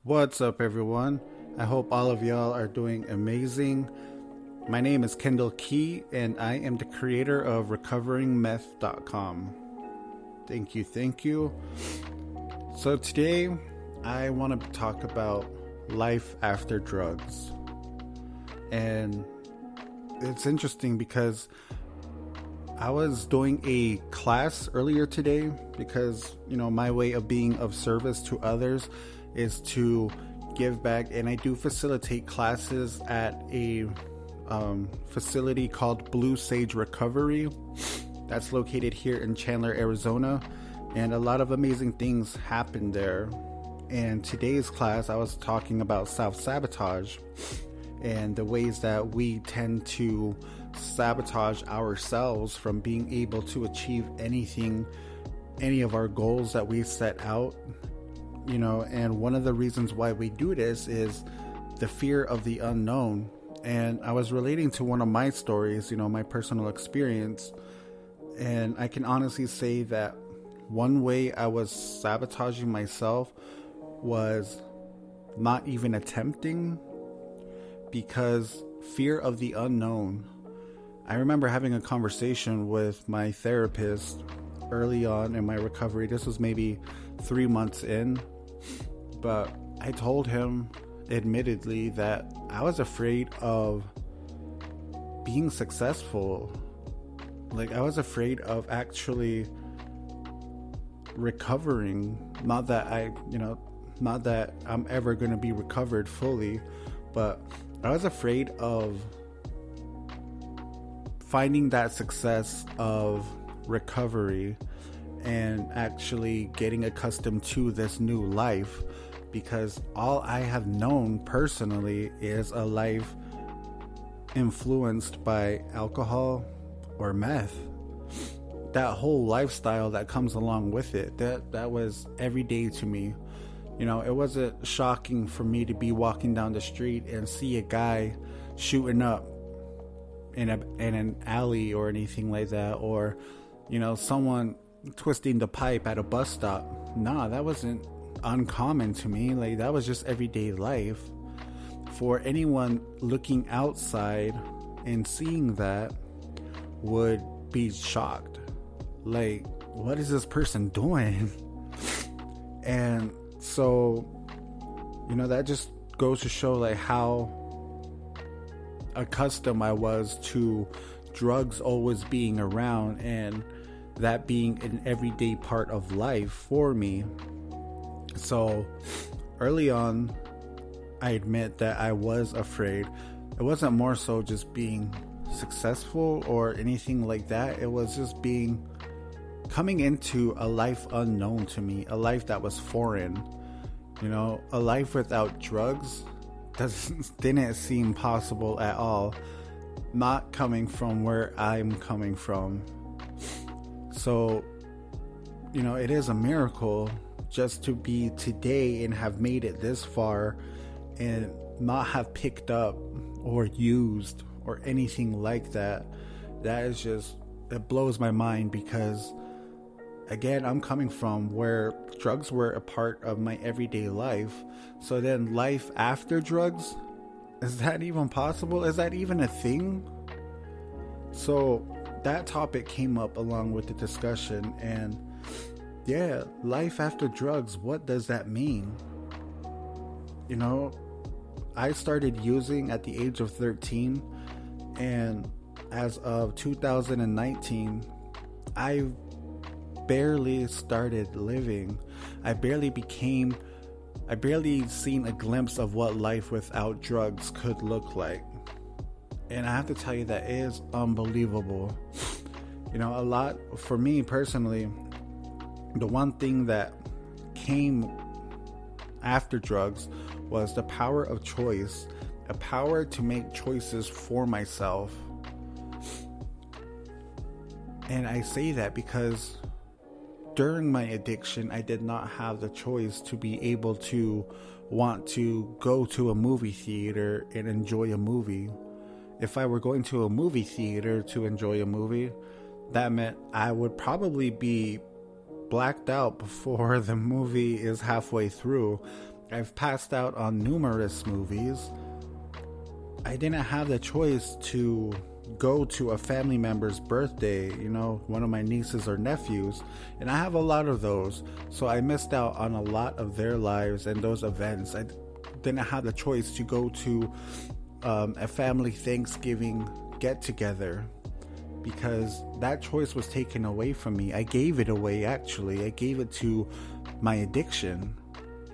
What's up, everyone? I hope all of y'all are doing amazing. My name is Kendall Key, and I am the creator of recoveringmeth.com. Thank you, thank you. So, today I want to talk about life after drugs. And it's interesting because I was doing a class earlier today because, my way of being of service to others is to give back, and I do facilitate classes at a facility called Blue Sage Recovery that's located here in Chandler, Arizona, and a lot of amazing things happen there. And today's class, I was talking about self-sabotage and the ways that we tend to sabotage ourselves from being able to achieve any of our goals that we set out. And one of the reasons why we do this is the fear of the unknown. And I was relating to one of my stories, my personal experience. And I can honestly say that one way I was sabotaging myself was not even attempting, because fear of the unknown. I remember having a conversation with my therapist early on in my recovery. This was maybe 3 months in. But I told him, admittedly, that I was afraid of being successful. Like, I was afraid of actually recovering. Not that I'm ever going to be recovered fully, but I was afraid of finding that success of recovery and actually getting accustomed to this new life, because all I have known personally is a life influenced by alcohol or meth. That whole lifestyle that comes along with it, that was every day to me. It wasn't shocking for me to be walking down the street and see a guy shooting up in an alley or anything like that, or someone twisting the pipe at a bus stop. Nah, that wasn't uncommon to me. Like, that was just everyday life. For anyone looking outside and seeing that would be shocked. Like, what is this person doing? And so, that just goes to show like how accustomed I was to drugs always being around, and that being an everyday part of life for me. So early on, I admit that I was afraid. It wasn't more so just being successful or anything like that. It was just coming into a life unknown to me, a life that was foreign. A life without drugs didn't seem possible at all, not coming from where I'm coming from. So, it is a miracle just to be today and have made it this far and not have picked up or used or anything like that. That is just, it blows my mind, because again, I'm coming from where drugs were a part of my everyday life. So then life after drugs, is that even possible? Is that even a thing? So that topic came up along with the discussion, and yeah, life after drugs, what does that mean? I started using at the age of 13, and as of 2019, I barely started living. I barely seen a glimpse of what life without drugs could look like. And I have to tell you, that is unbelievable. A lot for me personally. The one thing that came after drugs was the power of choice, a power to make choices for myself. And I say that because during my addiction, I did not have the choice to be able to want to go to a movie theater and enjoy a movie. If I were going to a movie theater to enjoy a movie, that meant I would probably be blacked out before the movie is halfway through. I've passed out on numerous movies. I didn't have the choice to go to a family member's birthday, one of my nieces or nephews, and I have a lot of those, so I missed out on a lot of their lives and those events. I didn't have the choice to go to a family Thanksgiving get-together because that choice was taken away from me. I gave it away, actually. I gave it to my addiction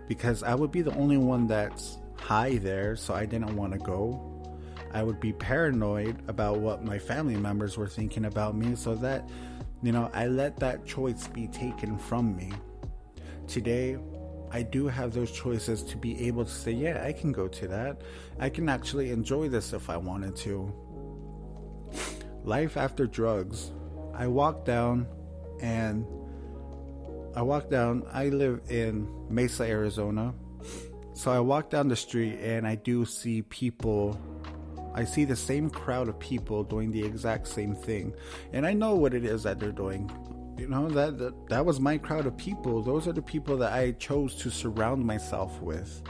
because I would be the only one that's high there, so I didn't want to go. I would be paranoid about what my family members were thinking about me, so that, I let that choice be taken from me. Today, I do have those choices to be able to say, yeah, I can go to that. I can actually enjoy this if I wanted to. Life after drugs. I live in Mesa, Arizona. So I walk down the street and I do see people. I see the same crowd of people doing the exact same thing. And I know what it is that they're doing. That was my crowd of people. Those are the people that I chose to surround myself with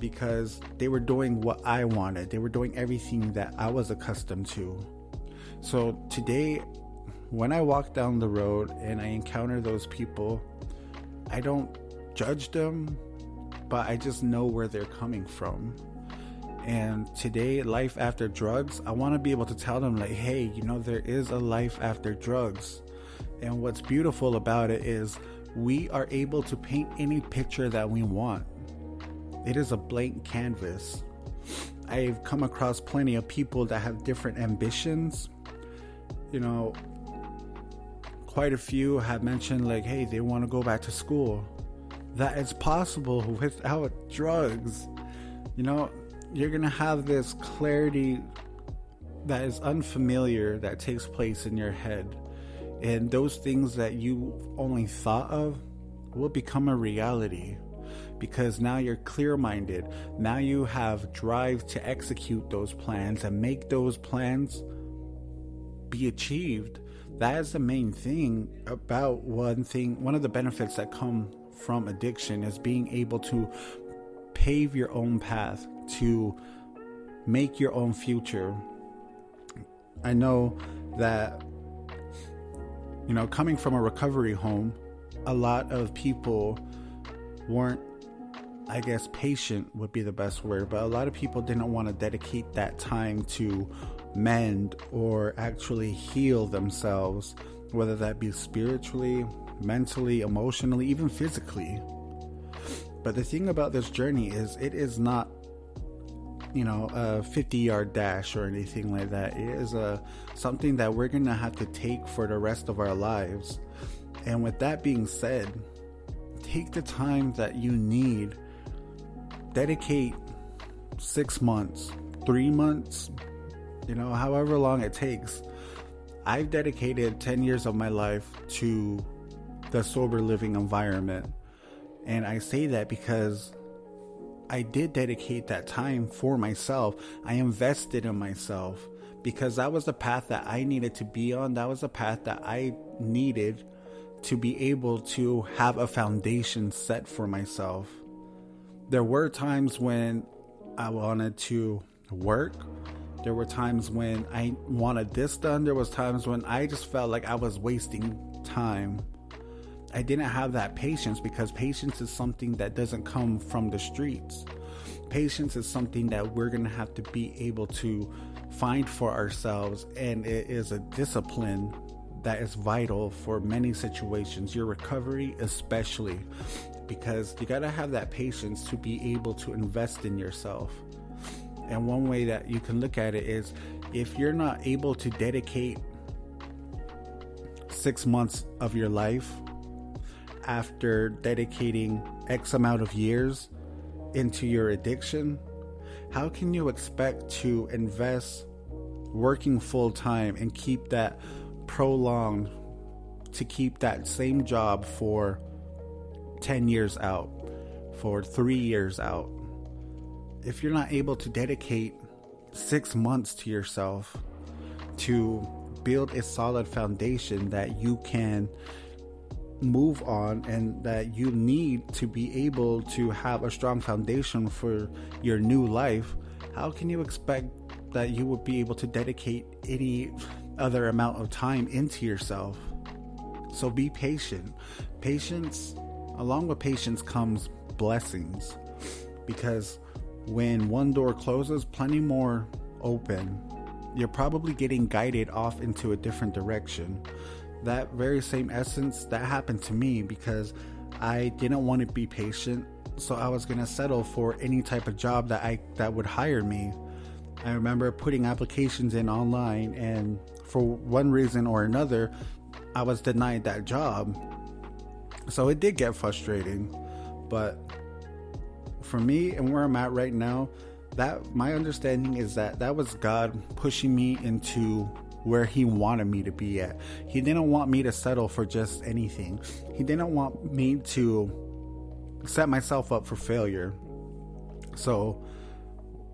because they were doing what I wanted. They were doing everything that I was accustomed to. So today, when I walk down the road and I encounter those people, I don't judge them, but I just know where they're coming from. And today, life after drugs, I want to be able to tell them, like, hey, there is a life after drugs. And what's beautiful about it is we are able to paint any picture that we want. It is a blank canvas. I've come across plenty of people that have different ambitions. Quite a few have mentioned, like, hey, they want to go back to school. That is possible without drugs. You're going to have this clarity that is unfamiliar that takes place in your head. And those things that you only thought of will become a reality because now you're clear-minded. Now you have drive to execute those plans and make those plans be achieved. That is the main thing about one of the benefits that come from addiction is being able to pave your own path, to make your own future. I know that, coming from a recovery home, a lot of people weren't, I guess patient would be the best word, but a lot of people didn't want to dedicate that time to mend or actually heal themselves, whether that be spiritually, mentally, emotionally, even physically. But the thing about this journey is it is not, a 50-yard dash or anything like that. It is something that we're going to have to take for the rest of our lives. And with that being said, take the time that you need. Dedicate 6 months, 3 months, however long it takes. I've dedicated 10 years of my life to the sober living environment. And I say that because I did dedicate that time for myself. I invested in myself because that was the path that I needed to be on. That was the path that I needed to be able to have a foundation set for myself. There were times when I wanted to work. There were times when I wanted this done. There was times when I just felt like I was wasting time. I didn't have that patience because patience is something that doesn't come from the streets. Patience is something that we're going to have to be able to find for ourselves, and it is a discipline that is vital for many situations, your recovery especially, because you got to have that patience to be able to invest in yourself. And one way that you can look at it is if you're not able to dedicate 6 months of your life after dedicating X amount of years into your addiction, how can you expect to invest working full time and keep that prolonged, to keep that same job for 10 years out, for 3 years out? If you're not able to dedicate 6 months to yourself to build a solid foundation that you can move on, and that you need to be able to have a strong foundation for your new life, how can you expect that you would be able to dedicate any other amount of time into yourself? So be patient. Patience, along with patience comes blessings, because when one door closes, plenty more open. You're probably getting guided off into a different direction. That very same essence, that happened to me because I didn't want to be patient, so I was going to settle for any type of job that would hire me. I remember putting applications in online, and for one reason or another, I was denied that job. So it did get frustrating, but for me and where I'm at right now, that my understanding is that was God pushing me into where He wanted me to be at. He didn't want me to settle for just anything. He didn't want me to set myself up for failure. So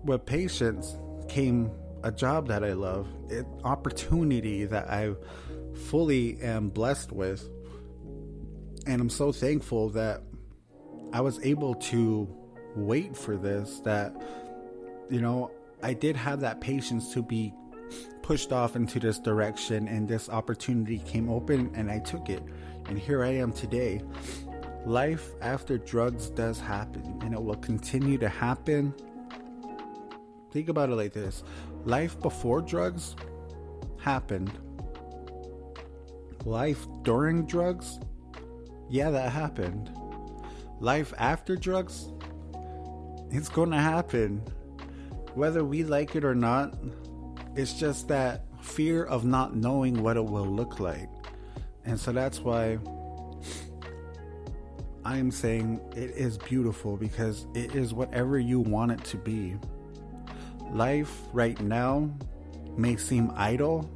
with patience came a job that I love, an opportunity that I fully am blessed with. And I'm so thankful that I was able to wait for this, that, I did have that patience to be pushed off into this direction, and this opportunity came open and I took it. And here I am today. Life after drugs does happen, and it will continue to happen. Think about it like this. Life before drugs happened. Life during drugs, yeah, that happened. Life after drugs, it's gonna happen. Whether we like it or not, it's just that fear of not knowing what it will look like. And so that's why I'm saying it is beautiful, because it is whatever you want it to be. Life right now may seem idle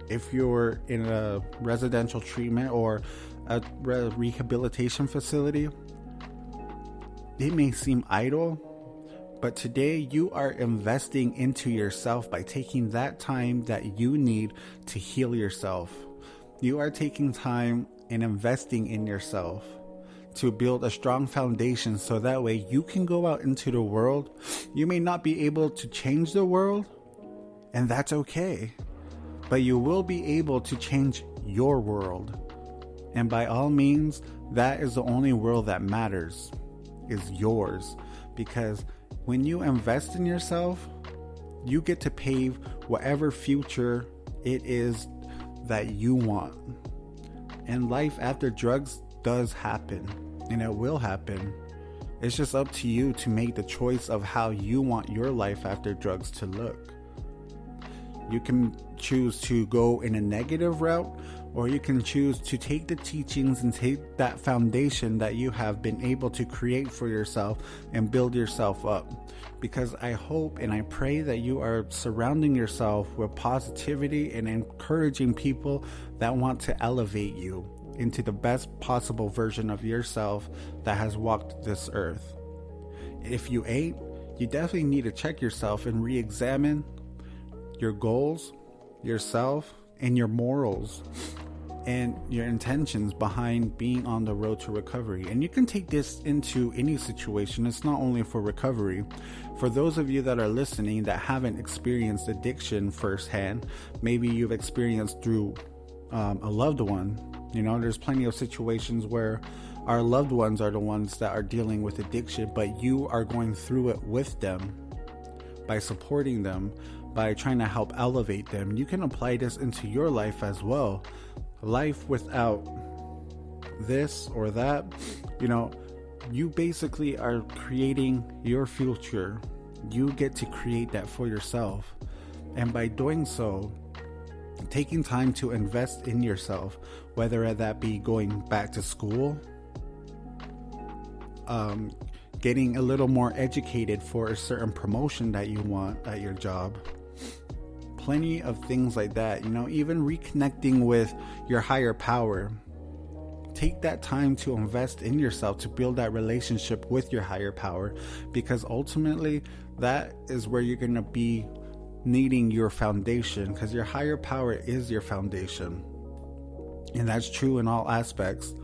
if you're in a residential treatment or a rehabilitation facility. It may seem idle, but today you are investing into yourself by taking that time that you need to heal yourself. You are taking time and investing in yourself to build a strong foundation, so that way you can go out into the world. You may not be able to change the world, and that's okay, but you will be able to change your world. And by all means, that is the only world that matters, is yours. Because when you invest in yourself, you get to pave whatever future it is that you want. And life after drugs does happen, and it will happen. It's just up to you to make the choice of how you want your life after drugs to look. You can choose to go in a negative route, or you can choose to take the teachings and take that foundation that you have been able to create for yourself and build yourself up. Because I hope and I pray that you are surrounding yourself with positivity and encouraging people that want to elevate you into the best possible version of yourself that has walked this earth. If you ain't, you definitely need to check yourself and re-examine your goals, yourself, and your morals and your intentions behind being on the road to recovery. And you can take this into any situation. It's not only for recovery. For those of you that are listening that haven't experienced addiction firsthand, maybe you've experienced through a loved one. There's plenty of situations where our loved ones are the ones that are dealing with addiction, but you are going through it with them by supporting them, by trying to help elevate them. You can apply this into your life as well. Life without this or that, you basically are creating your future. You get to create that for yourself. And by doing so, taking time to invest in yourself, whether that be going back to school, getting a little more educated for a certain promotion that you want at your job, plenty of things like that, even reconnecting with your higher power. Take that time to invest in yourself, to build that relationship with your higher power, because ultimately that is where you're going to be needing your foundation, because your higher power is your foundation. And that's true in all aspects.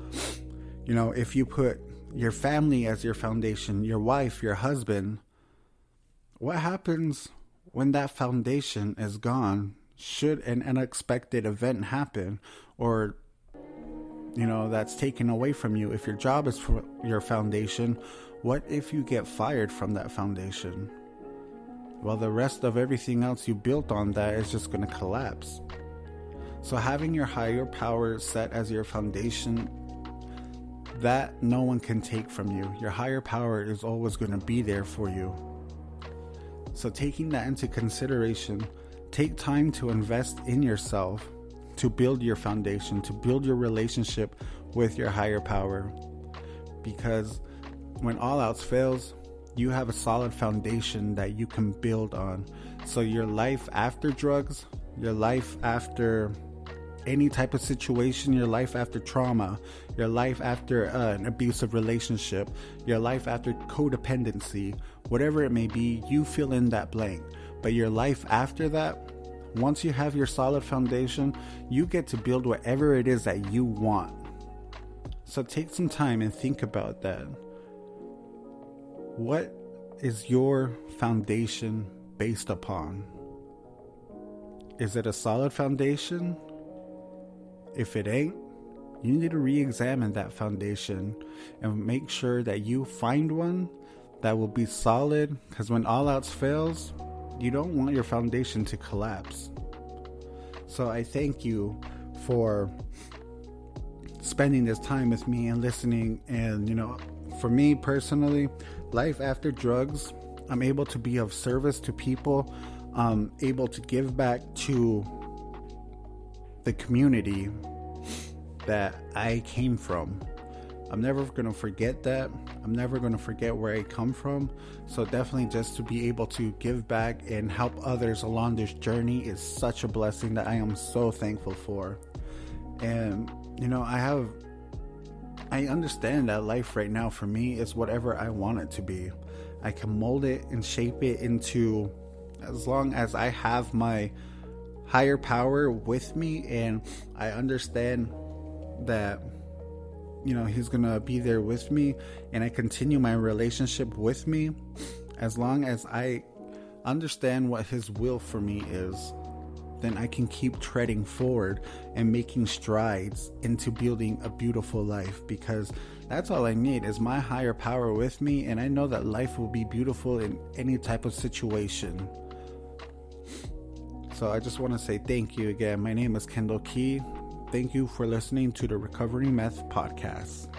If you put your family as your foundation, your wife, your husband, what happens when that foundation is gone? Should an unexpected event happen, or that's taken away from you? If your job is for your foundation, what if you get fired from that foundation? Well, the rest of everything else you built on that is just going to collapse. So having your higher power set as your foundation, that no one can take from you. Your higher power is always going to be there for you. So taking that into consideration, take time to invest in yourself, to build your foundation, to build your relationship with your higher power. Because when all else fails, you have a solid foundation that you can build on. So your life after drugs, your life after any type of situation, your life after trauma, your life after an abusive relationship, your life after codependency, whatever it may be, you fill in that blank. But your life after that, once you have your solid foundation, you get to build whatever it is that you want. So take some time and think about that. What is your foundation based upon? Is it a solid foundation? If it ain't, you need to re-examine that foundation and make sure that you find one that will be solid, because when all else fails, you don't want your foundation to collapse. So I thank you for spending this time with me and listening. And for me personally, life after drugs, I'm able to be of service to people. I'm able to give back to the community that I came from. I'm never going to forget that. I'm never going to forget where I come from. So definitely just to be able to give back and help others along this journey is such a blessing that I am so thankful for. And I understand that life right now for me is whatever I want it to be. I can mold it and shape it into, as long as I have my higher power with me and I understand that he's gonna be there with me, and I continue my relationship with me, as long as I understand what his will for me is, then I can keep treading forward and making strides into building a beautiful life, because that's all I need is my higher power with me, and I know that life will be beautiful in any type of situation. So I just want to say thank you again. My name is Kendall Key. Thank you for listening to the Recovering Meth podcast.